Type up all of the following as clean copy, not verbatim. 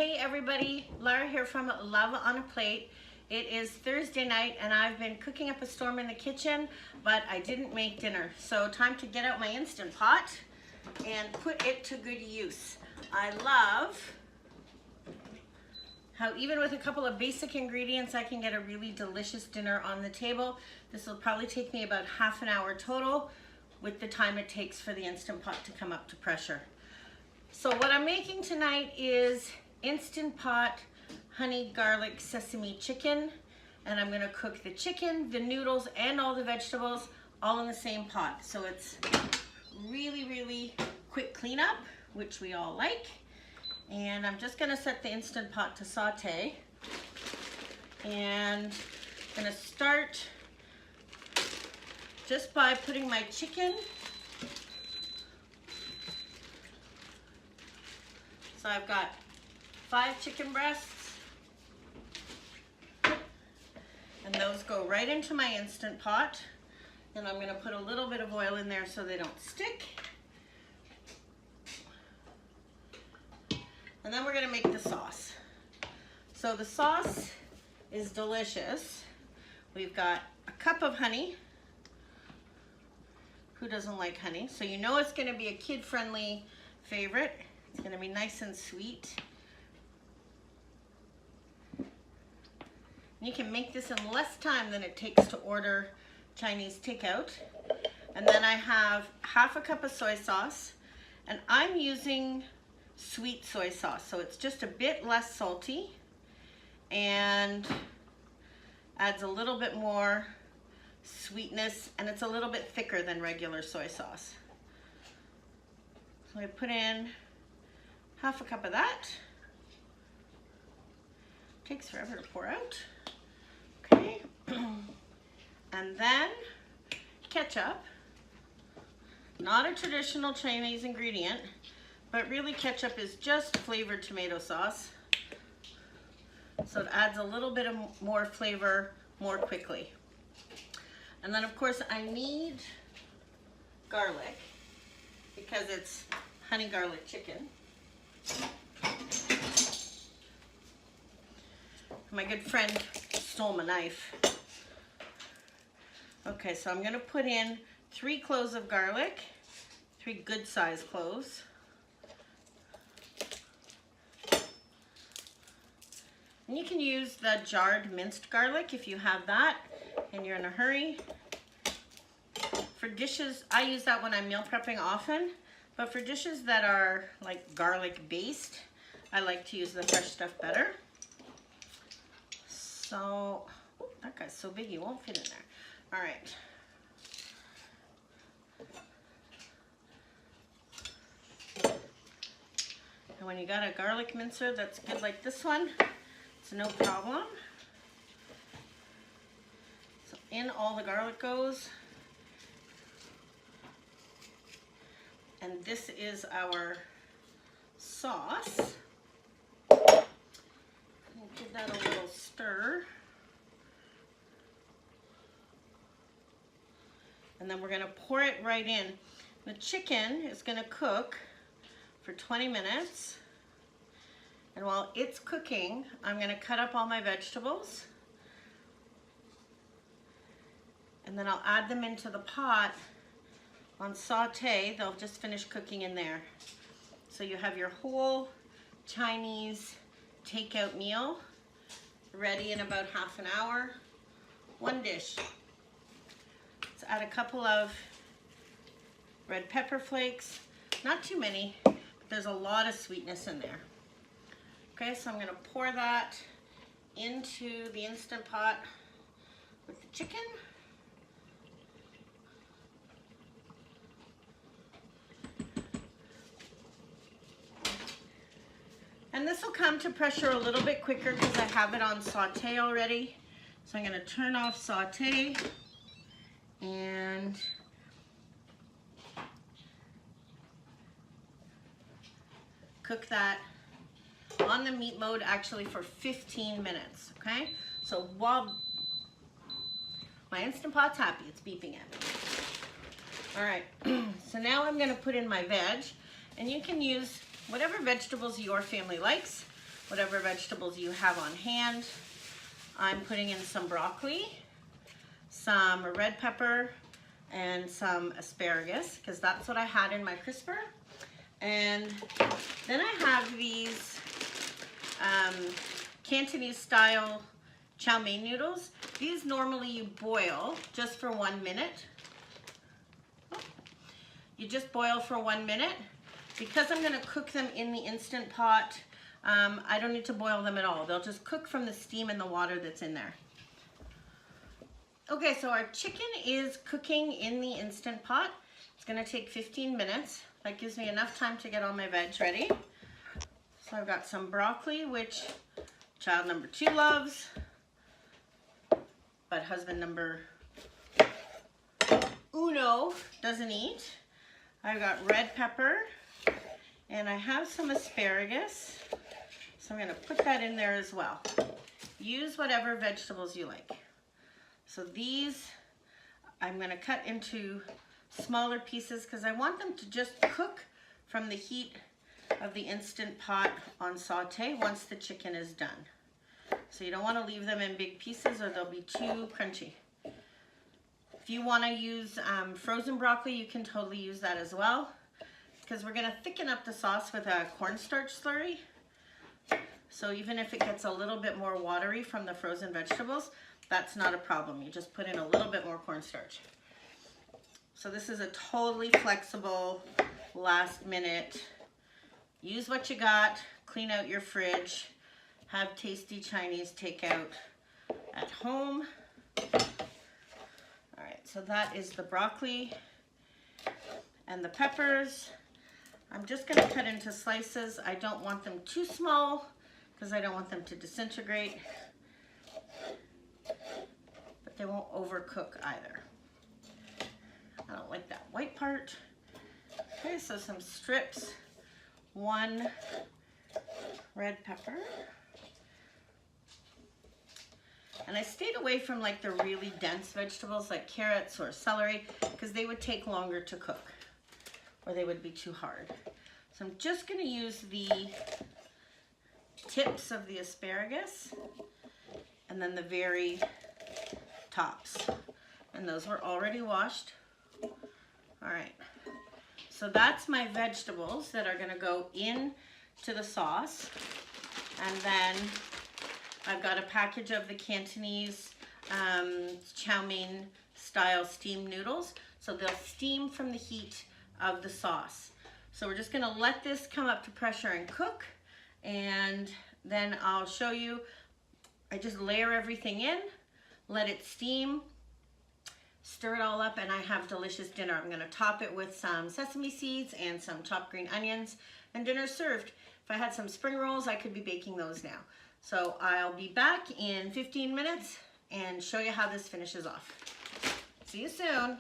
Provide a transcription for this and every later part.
Hey everybody, Lara here from Lava on a Plate. It is Thursday night and I've been cooking up a storm in the kitchen, but I didn't make dinner. So time to get out my Instant Pot and put it to good use. I love how even with a couple of basic ingredients, I can get a really delicious dinner on the table. This will probably take me about half an hour total with the time it takes for the Instant Pot to come up to pressure. So what I'm making tonight is Instant Pot honey garlic sesame chicken, and I'm gonna cook the chicken, the noodles, and all the vegetables all in the same pot. So it's really quick cleanup, which we all like. And I'm just gonna set the Instant Pot to saute. And I'm gonna start just by putting my chicken. So I've got 5 chicken breasts, and those go right into my Instant Pot. And I'm gonna put a little bit of oil in there so they don't stick. And then we're gonna make the sauce. So the sauce is delicious. We've got a cup of honey. Who doesn't like honey? So you know it's gonna be a kid-friendly favorite. It's gonna be nice and sweet. You can make this in less time than it takes to order Chinese takeout. And then I have half a cup of soy sauce, and I'm using sweet soy sauce, so it's just a bit less salty and adds a little bit more sweetness, and it's a little bit thicker than regular soy sauce. So I put in half a cup of that. Takes forever to pour out. Okay. And then ketchup. Not a traditional Chinese ingredient, but really ketchup is just flavored tomato sauce. So it adds a little bit of more flavor more quickly. And then of course I need garlic because it's honey garlic chicken. My good friend stole my knife. Okay, so I'm gonna put in 3 cloves of garlic, 3 good sized cloves. And you can use the jarred minced garlic if you have that and you're in a hurry. For dishes, I use that when I'm meal prepping often. But for dishes that are like garlic based, I like to use the fresh stuff better. So, oh, that guy's so big he won't fit in there. All right. And when you got a garlic mincer that's good like this one, it's no problem. So in all the garlic goes. And this is our sauce. Give that a little stir. And then we're gonna pour it right in. The chicken is gonna cook for 20 minutes. And while it's cooking, I'm gonna cut up all my vegetables. And then I'll add them into the pot on saute. They'll just finish cooking in there. So you have your whole Chinese takeout meal ready in about half an hour. One dish. Let's add a couple of red pepper flakes. Not too many, but there's a lot of sweetness in there. Okay, so I'm gonna pour that into the Instant Pot with the chicken. And this will come to pressure a little bit quicker because I have it on saute already. So I'm gonna turn off saute and cook that on the meat mode actually for 15 minutes, okay? So while my Instant Pot's happy, it's beeping at me. All right, so now I'm gonna put in my veg, and you can use whatever vegetables your family likes. whatever vegetables you have on hand. I'm putting in some broccoli, some red pepper, and some asparagus, because that's what I had in my crisper. And then I have these Cantonese style chow mein noodles. These normally you boil just for 1 minute. You just boil for 1 minute. Because I'm gonna cook them in the Instant Pot, I don't need to boil them at all. They'll just cook from the steam and the water that's in there. Okay, so our chicken is cooking in the Instant Pot. It's gonna take 15 minutes. That gives me enough time to get all my veg ready. So I've got some broccoli, which child number 2 loves, but husband number uno doesn't eat. I've got red pepper, and I have some asparagus. So I'm gonna put that in there as well. Use whatever vegetables you like. So these, I'm gonna cut into smaller pieces because I want them to just cook from the heat of the Instant Pot on saute once the chicken is done. So you don't want to leave them in big pieces or they'll be too crunchy. If you want to use frozen broccoli, you can totally use that as well, because we're going to thicken up the sauce with a cornstarch slurry. So even if it gets a little bit more watery from the frozen vegetables, that's not a problem. You just put in a little bit more cornstarch. So this is a totally flexible, last minute, use what you got, clean out your fridge, have tasty Chinese takeout at home. All right, so that is the broccoli and the peppers. I'm just gonna cut into slices. I don't want them too small because I don't want them to disintegrate, but they won't overcook either. I don't like that white part. Okay, so some strips, 1 red pepper. And I stayed away from like the really dense vegetables like carrots or celery because they would take longer to cook or they would be too hard. So I'm just gonna use the tips of the asparagus and then the very tops. And those were already washed. All right, so that's my vegetables that are gonna go in to the sauce. And then I've got a package of the Cantonese chow mein style steamed noodles. So they'll steam from the heat of the sauce. So we're just gonna let this come up to pressure and cook. And then I'll show you, I just layer everything in, let it steam, stir it all up, and I have delicious dinner. I'm gonna top it with some sesame seeds and some chopped green onions, and dinner's served. If I had some spring rolls, I could be baking those now. So I'll be back in 15 minutes and show you how this finishes off. See you soon.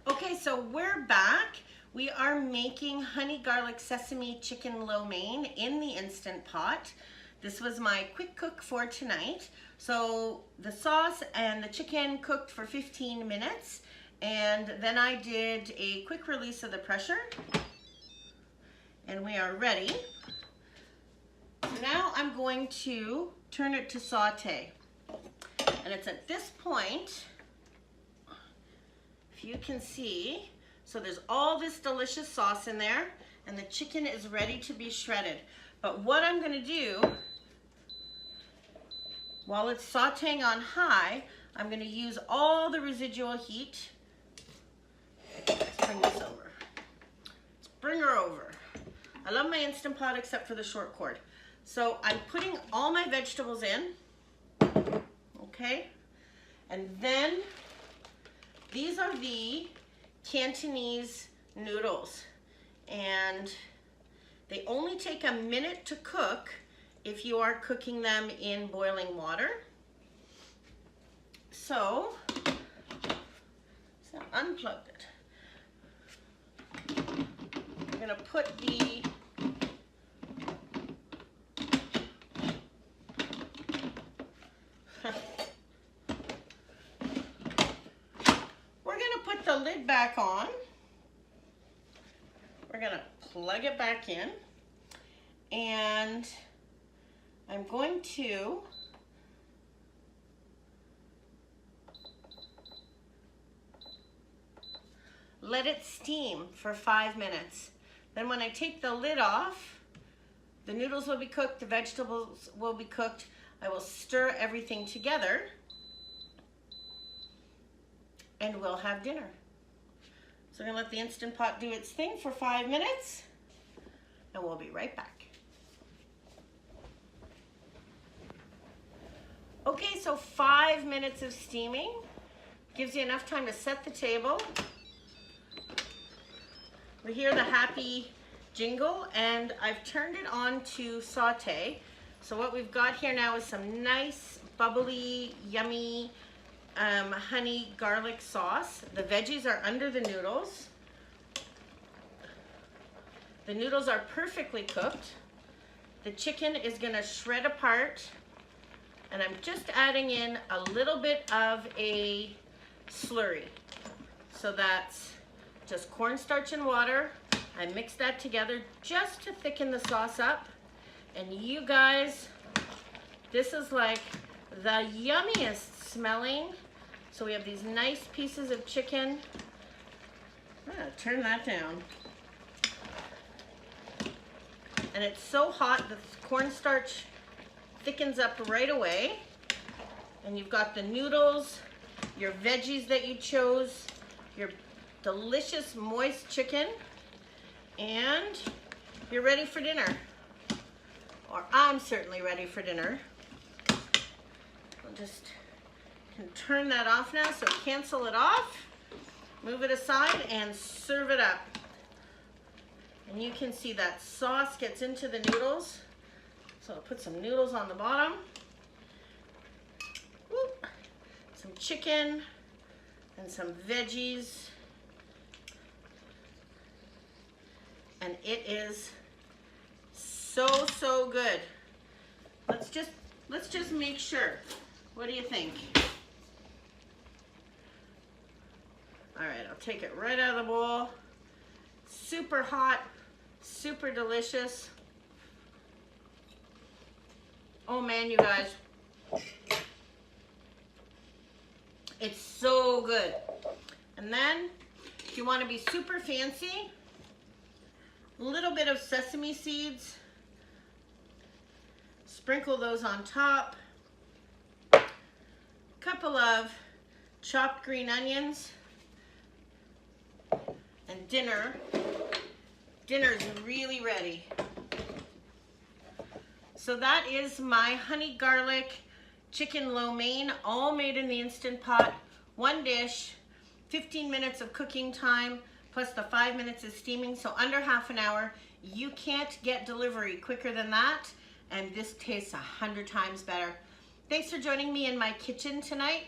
Okay, so we're back. We are making honey garlic sesame chicken lo mein in the Instant Pot. This was my quick cook for tonight. So the sauce and the chicken cooked for 15 minutes, and then I did a quick release of the pressure, and we are ready. So now I'm going to turn it to saute. And it's at this point, if you can see, so there's all this delicious sauce in there, and the chicken is ready to be shredded. But what I'm gonna do, while it's sauteing on high, I'm gonna use all the residual heat. Let's bring this over. Let's bring her over. I love my Instant Pot except for the short cord. So I'm putting all my vegetables in, okay? And then these are the Cantonese noodles, and they only take a minute to cook if you are cooking them in boiling water. So unplug it. I'm gonna put the the lid back on. We're gonna plug it back in, And I'm going to let it steam for 5 minutes. Then when I take the lid off, the noodles will be cooked, the vegetables will be cooked. I will stir everything together and we'll have dinner. So I'm gonna let the Instant Pot do its thing for 5 minutes and we'll be right back. Okay, so 5 minutes of steaming gives you enough time to set the table. We hear the happy jingle and I've turned it on to saute. So what we've got here now is some nice, bubbly, yummy honey garlic sauce. The veggies are under the noodles. The noodles are perfectly cooked. The chicken is gonna shred apart. And I'm just adding in a little bit of a slurry. So that's just cornstarch and water. I mix that together just to thicken the sauce up. And you guys, this is like the yummiest smelling. So we have these nice pieces of chicken. I'm gonna turn that down. And it's so hot, the cornstarch thickens up right away. And you've got the noodles, your veggies that you chose, your delicious moist chicken, and you're ready for dinner. Or I'm certainly ready for dinner. I'll just can turn that off now, so cancel it off, move it aside, and serve it up. And you can see that sauce gets into the noodles. So I'll put some noodles on the bottom. Whoop. Some chicken and some veggies. And it is so good. Let's just make sure. What do you think? All right, I'll take it right out of the bowl. Super hot, super delicious. Oh man, you guys. It's so good. And then, if you want to be super fancy, a little bit of sesame seeds. Sprinkle those on top. A couple of chopped green onions. And dinner's really ready. So that is my honey garlic chicken lo mein, all made in the Instant Pot. One dish, 15 minutes of cooking time, plus the 5 minutes of steaming, so under half an hour. You can't get delivery quicker than that, and this tastes 100 times better. Thanks for joining me in my kitchen tonight.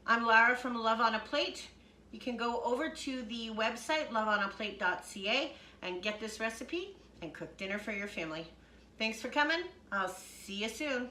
I'm Lara from Love on a Plate. You can go over to the website, loveonaplate.ca, and get this recipe and cook dinner for your family. Thanks for coming. I'll see you soon.